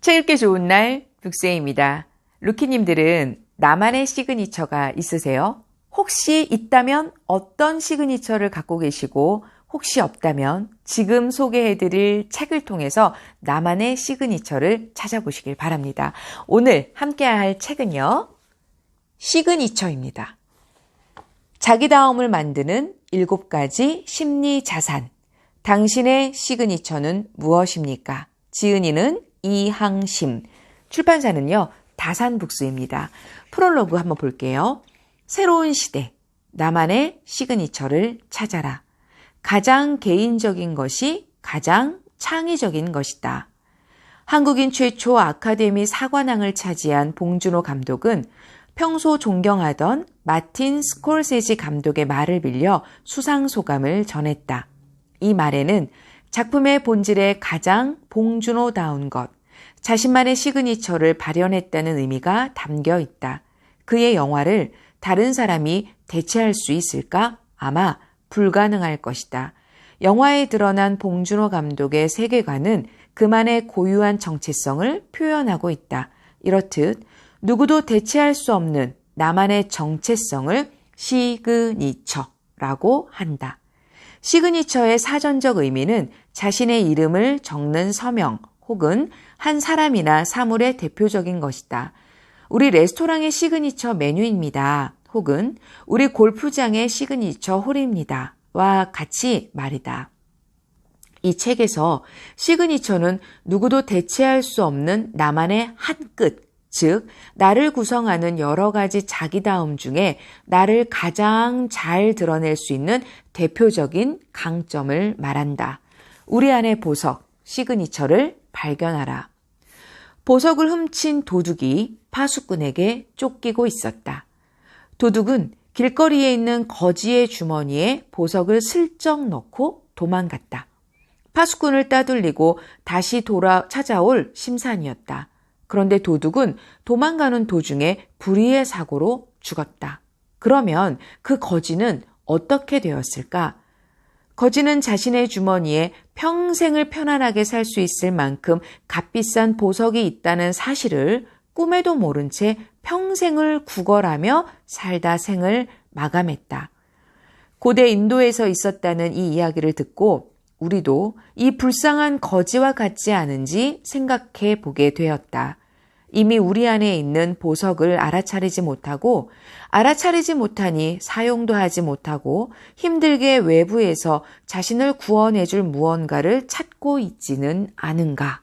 책 읽기 좋은 날 북세입니다. 루키님들은 나만의 시그니처가 있으세요? 혹시 있다면 어떤 시그니처를 갖고 계시고 혹시 없다면 지금 소개해드릴 책을 통해서 나만의 시그니처를 찾아보시길 바랍니다. 오늘 함께 할 책은요. 시그니처입니다. 자기다움을 만드는 7가지 심리 자산. 당신의 시그니처는 무엇입니까? 지은이는 이항심. 출판사는요. 다산북스입니다. 프롤로그 한번 볼게요. 새로운 시대. 나만의 시그니처를 찾아라. 가장 개인적인 것이 가장 창의적인 것이다. 한국인 최초 아카데미 사관왕을 차지한 봉준호 감독은 평소 존경하던 마틴 스콜세지 감독의 말을 빌려 수상 소감을 전했다. 이 말에는 작품의 본질에 가장 봉준호다운 것, 자신만의 시그니처를 발현했다는 의미가 담겨 있다. 그의 영화를 다른 사람이 대체할 수 있을까? 아마 불가능할 것이다. 영화에 드러난 봉준호 감독의 세계관은 그만의 고유한 정체성을 표현하고 있다. 이렇듯 누구도 대체할 수 없는 나만의 정체성을 시그니처라고 한다. 시그니처의 사전적 의미는 자신의 이름을 적는 서명 혹은 한 사람이나 사물의 대표적인 것이다. 우리 레스토랑의 시그니처 메뉴입니다. 혹은 우리 골프장의 시그니처 홀입니다. 와 같이 말이다. 이 책에서 시그니처는 누구도 대체할 수 없는 나만의 한 끝, 즉 나를 구성하는 여러 가지 자기다움 중에 나를 가장 잘 드러낼 수 있는 대표적인 강점을 말한다. 우리 안의 보석, 시그니처를 발견하라. 보석을 훔친 도둑이 파수꾼에게 쫓기고 있었다. 도둑은 길거리에 있는 거지의 주머니에 보석을 슬쩍 넣고 도망갔다. 파수꾼을 따돌리고 다시 찾아올 심산이었다. 그런데 도둑은 도망가는 도중에 불의의 사고로 죽었다. 그러면 그 거지는 어떻게 되었을까? 거지는 자신의 주머니에 평생을 편안하게 살 수 있을 만큼 값비싼 보석이 있다는 사실을 꿈에도 모른 채 평생을 구걸하며 살다 생을 마감했다. 고대 인도에서 있었다는 이 이야기를 듣고 우리도 이 불쌍한 거지와 같지 않은지 생각해 보게 되었다. 이미 우리 안에 있는 보석을 알아차리지 못하고 알아차리지 못하니 사용도 하지 못하고 힘들게 외부에서 자신을 구원해줄 무언가를 찾고 있지는 않은가.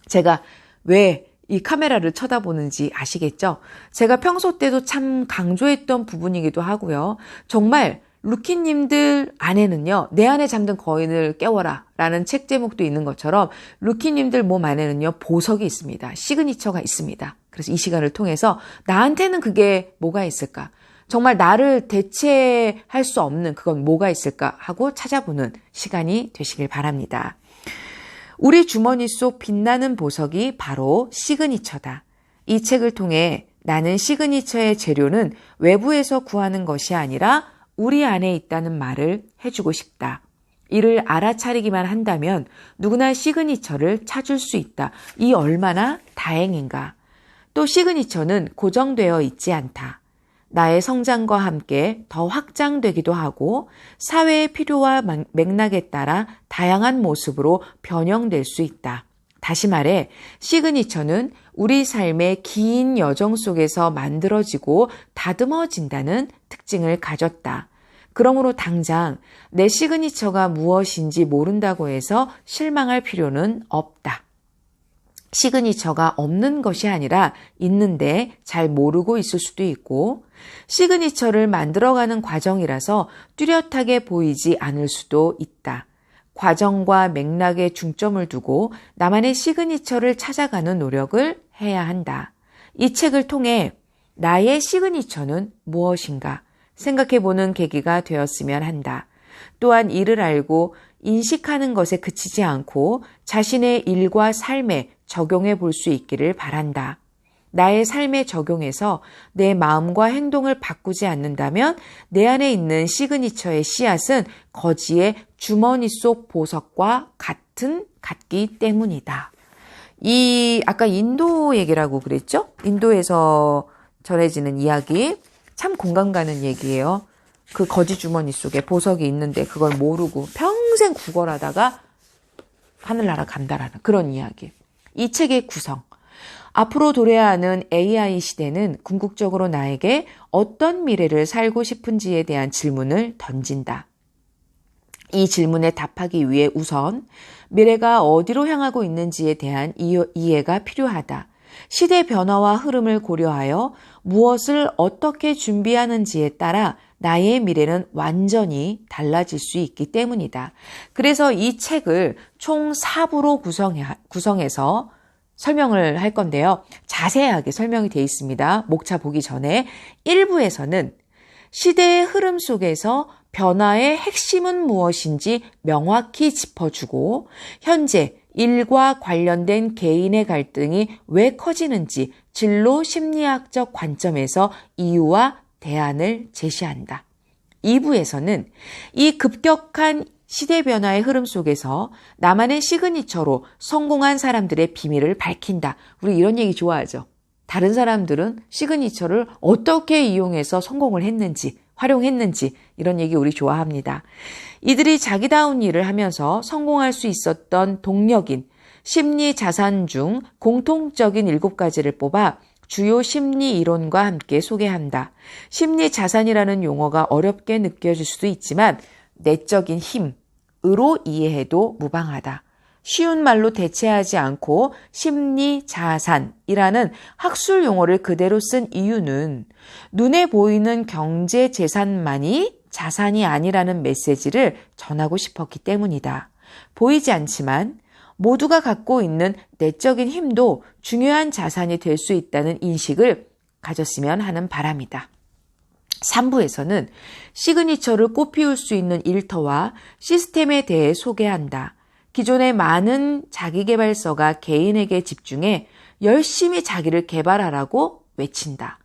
제가 왜 이 카메라를 쳐다보는지 아시겠죠? 제가 평소 때도 참 강조했던 부분이기도 하고요. 정말 루키님들 안에는요. 내 안에 잠든 거인을 깨워라 라는 책 제목도 있는 것처럼 루키님들 몸 안에는요. 보석이 있습니다. 시그니처가 있습니다. 그래서 이 시간을 통해서 나한테는 그게 뭐가 있을까? 정말 나를 대체할 수 없는 그건 뭐가 있을까 하고 찾아보는 시간이 되시길 바랍니다. 우리 주머니 속 빛나는 보석이 바로 시그니처다. 이 책을 통해 나는 시그니처의 재료는 외부에서 구하는 것이 아니라 우리 안에 있다는 말을 해주고 싶다. 이를 알아차리기만 한다면 누구나 시그니처를 찾을 수 있다. 이 얼마나 다행인가. 또 시그니처는 고정되어 있지 않다. 나의 성장과 함께 더 확장되기도 하고 사회의 필요와 맥락에 따라 다양한 모습으로 변형될 수 있다. 다시 말해 시그니처는 우리 삶의 긴 여정 속에서 만들어지고 다듬어진다는 특징을 가졌다. 그러므로 당장 내 시그니처가 무엇인지 모른다고 해서 실망할 필요는 없다. 시그니처가 없는 것이 아니라 있는데 잘 모르고 있을 수도 있고 시그니처를 만들어가는 과정이라서 뚜렷하게 보이지 않을 수도 있다. 과정과 맥락에 중점을 두고 나만의 시그니처를 찾아가는 노력을 해야 한다. 이 책을 통해 나의 시그니처는 무엇인가 생각해보는 계기가 되었으면 한다. 또한 이를 알고 인식하는 것에 그치지 않고 자신의 일과 삶에 적용해 볼 수 있기를 바란다. 나의 삶에 적용해서 내 마음과 행동을 바꾸지 않는다면 내 안에 있는 시그니처의 씨앗은 거지의 주머니 속 보석과 같기 때문이다. 아까 인도 얘기라고 그랬죠? 인도에서 전해지는 이야기. 참 공감 가는 얘기예요. 그 거지 주머니 속에 보석이 있는데 그걸 모르고 평생 구걸하다가 하늘나라 간다라는 그런 이야기. 이 책의 구성. 앞으로 도래해야 하는 AI 시대는 궁극적으로 나에게 어떤 미래를 살고 싶은지에 대한 질문을 던진다. 이 질문에 답하기 위해 우선 미래가 어디로 향하고 있는지에 대한 이해가 필요하다. 시대 변화와 흐름을 고려하여 무엇을 어떻게 준비하는지에 따라 나의 미래는 완전히 달라질 수 있기 때문이다. 그래서 이 책을 총 4부로 구성해서 설명을 할 건데요. 자세하게 설명이 되어 있습니다. 목차 보기 전에 1부에서는 시대의 흐름 속에서 변화의 핵심은 무엇인지 명확히 짚어주고 현재 일과 관련된 개인의 갈등이 왜 커지는지 진로 심리학적 관점에서 이유와 대안을 제시한다. 2부에서는 이 급격한 시대 변화의 흐름 속에서 나만의 시그니처로 성공한 사람들의 비밀을 밝힌다. 우리 이런 얘기 좋아하죠. 다른 사람들은 시그니처를 어떻게 이용해서 성공을 했는지, 활용했는지 이런 얘기 우리 좋아합니다. 이들이 자기다운 일을 하면서 성공할 수 있었던 동력인 심리 자산 중 공통적인 7가지를 뽑아 주요 심리 이론과 함께 소개한다. 심리 자산이라는 용어가 어렵게 느껴질 수도 있지만 내적인 힘으로 이해해도 무방하다. 쉬운 말로 대체하지 않고 심리 자산이라는 학술 용어를 그대로 쓴 이유는 눈에 보이는 경제 재산만이 자산이 아니라는 메시지를 전하고 싶었기 때문이다. 보이지 않지만 모두가 갖고 있는 내적인 힘도 중요한 자산이 될 수 있다는 인식을 가졌으면 하는 바람이다. 3부에서는 시그니처를 꽃피울 수 있는 일터와 시스템에 대해 소개한다. 기존의 많은 자기계발서가 개인에게 집중해 열심히 자기를 개발하라고 외친다.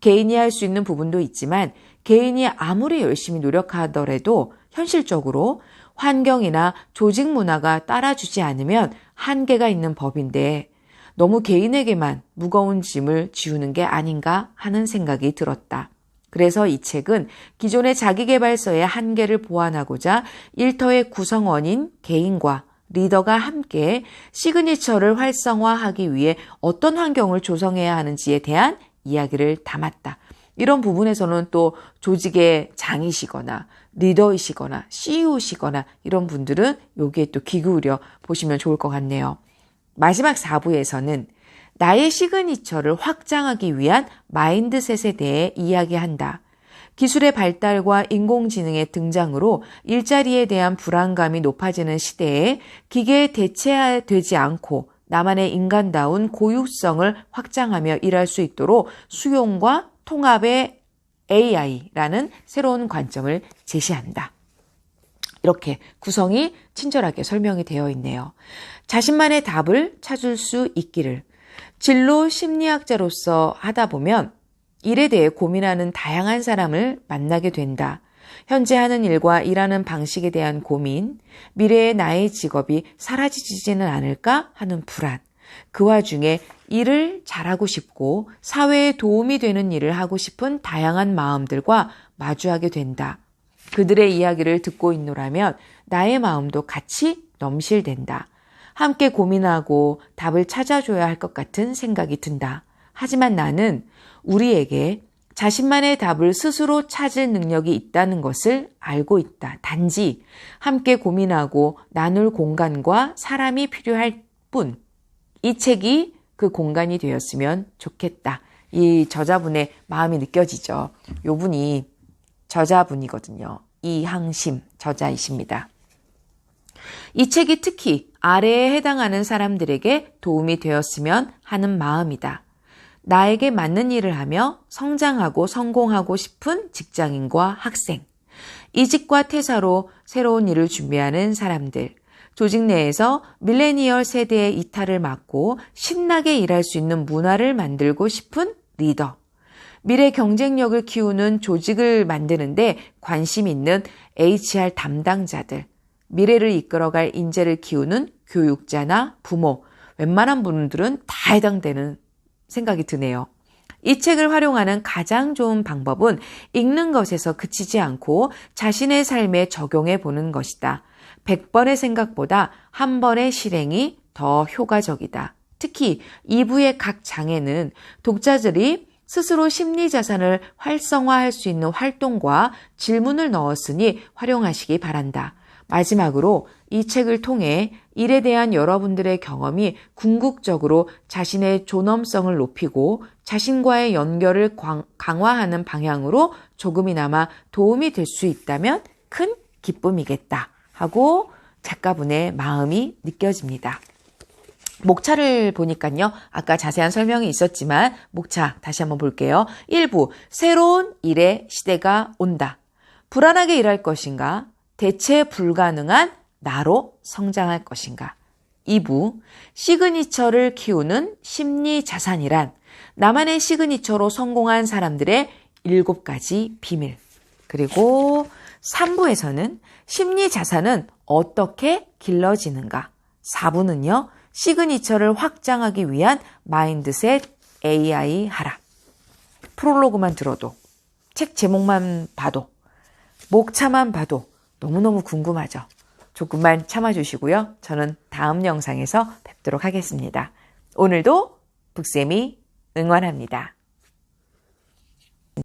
개인이 할 수 있는 부분도 있지만 개인이 아무리 열심히 노력하더라도 현실적으로 환경이나 조직 문화가 따라주지 않으면 한계가 있는 법인데 너무 개인에게만 무거운 짐을 지우는 게 아닌가 하는 생각이 들었다. 그래서 이 책은 기존의 자기계발서의 한계를 보완하고자 일터의 구성원인 개인과 리더가 함께 시그니처를 활성화하기 위해 어떤 환경을 조성해야 하는지에 대한 이야기를 담았다. 이런 부분에서는 또 조직의 장이시거나 리더이시거나 CEO시거나 이런 분들은 여기에 또 귀 기울여 보시면 좋을 것 같네요. 마지막 4부에서는 나의 시그니처를 확장하기 위한 마인드셋에 대해 이야기한다. 기술의 발달과 인공지능의 등장으로 일자리에 대한 불안감이 높아지는 시대에 기계에 대체되지 않고 나만의 인간다운 고유성을 확장하며 일할 수 있도록 수용과 통합의 AI라는 새로운 관점을 제시한다. 이렇게 구성이 친절하게 설명이 되어 있네요. 자신만의 답을 찾을 수 있기를. 진로 심리학자로서 하다 보면 일에 대해 고민하는 다양한 사람을 만나게 된다. 현재 하는 일과 일하는 방식에 대한 고민, 미래의 나의 직업이 사라지지는 않을까 하는 불안, 그 와중에 일을 잘하고 싶고 사회에 도움이 되는 일을 하고 싶은 다양한 마음들과 마주하게 된다. 그들의 이야기를 듣고 있노라면 나의 마음도 같이 넘실댄다. 함께 고민하고 답을 찾아줘야 할 것 같은 생각이 든다. 하지만 나는 우리에게 자신만의 답을 스스로 찾을 능력이 있다는 것을 알고 있다. 단지 함께 고민하고 나눌 공간과 사람이 필요할 뿐. 이 책이 그 공간이 되었으면 좋겠다. 이 저자분의 마음이 느껴지죠. 요 분이 저자분이거든요. 이항심 저자이십니다. 이 책이 특히 아래에 해당하는 사람들에게 도움이 되었으면 하는 마음이다. 나에게 맞는 일을 하며 성장하고 성공하고 싶은 직장인과 학생, 이직과 퇴사로 새로운 일을 준비하는 사람들, 조직 내에서 밀레니얼 세대의 이탈을 막고 신나게 일할 수 있는 문화를 만들고 싶은 리더, 미래 경쟁력을 키우는 조직을 만드는데 관심 있는 HR 담당자들, 미래를 이끌어갈 인재를 키우는 교육자나 부모, 웬만한 분들은 다 해당되는 생각이 드네요. 이 책을 활용하는 가장 좋은 방법은 읽는 것에서 그치지 않고 자신의 삶에 적용해 보는 것이다. 100번의 생각보다 한 번의 실행이 더 효과적이다. 특히 2부의 각 장에는 독자들이 스스로 심리자산을 활성화할 수 있는 활동과 질문을 넣었으니 활용하시기 바란다. 마지막으로 이 책을 통해 일에 대한 여러분들의 경험이 궁극적으로 자신의 존엄성을 높이고 자신과의 연결을 강화하는 방향으로 조금이나마 도움이 될 수 있다면 큰 기쁨이겠다 하고 작가분의 마음이 느껴집니다. 목차를 보니까요. 아까 자세한 설명이 있었지만 목차 다시 한번 볼게요. 1부, 새로운 일의 시대가 온다. 불안하게 일할 것인가? 대체 불가능한 나로 성장할 것인가? 2부, 시그니처를 키우는 심리 자산이란 나만의 시그니처로 성공한 사람들의 7가지 비밀. 그리고 3부에서는 심리 자산은 어떻게 길러지는가? 4부는요. 시그니처를 확장하기 위한 마인드셋 AI 하라. 프롤로그만 들어도, 책 제목만 봐도, 목차만 봐도 너무너무 궁금하죠. 조금만 참아주시고요. 저는 다음 영상에서 뵙도록 하겠습니다. 오늘도 북쌤이 응원합니다.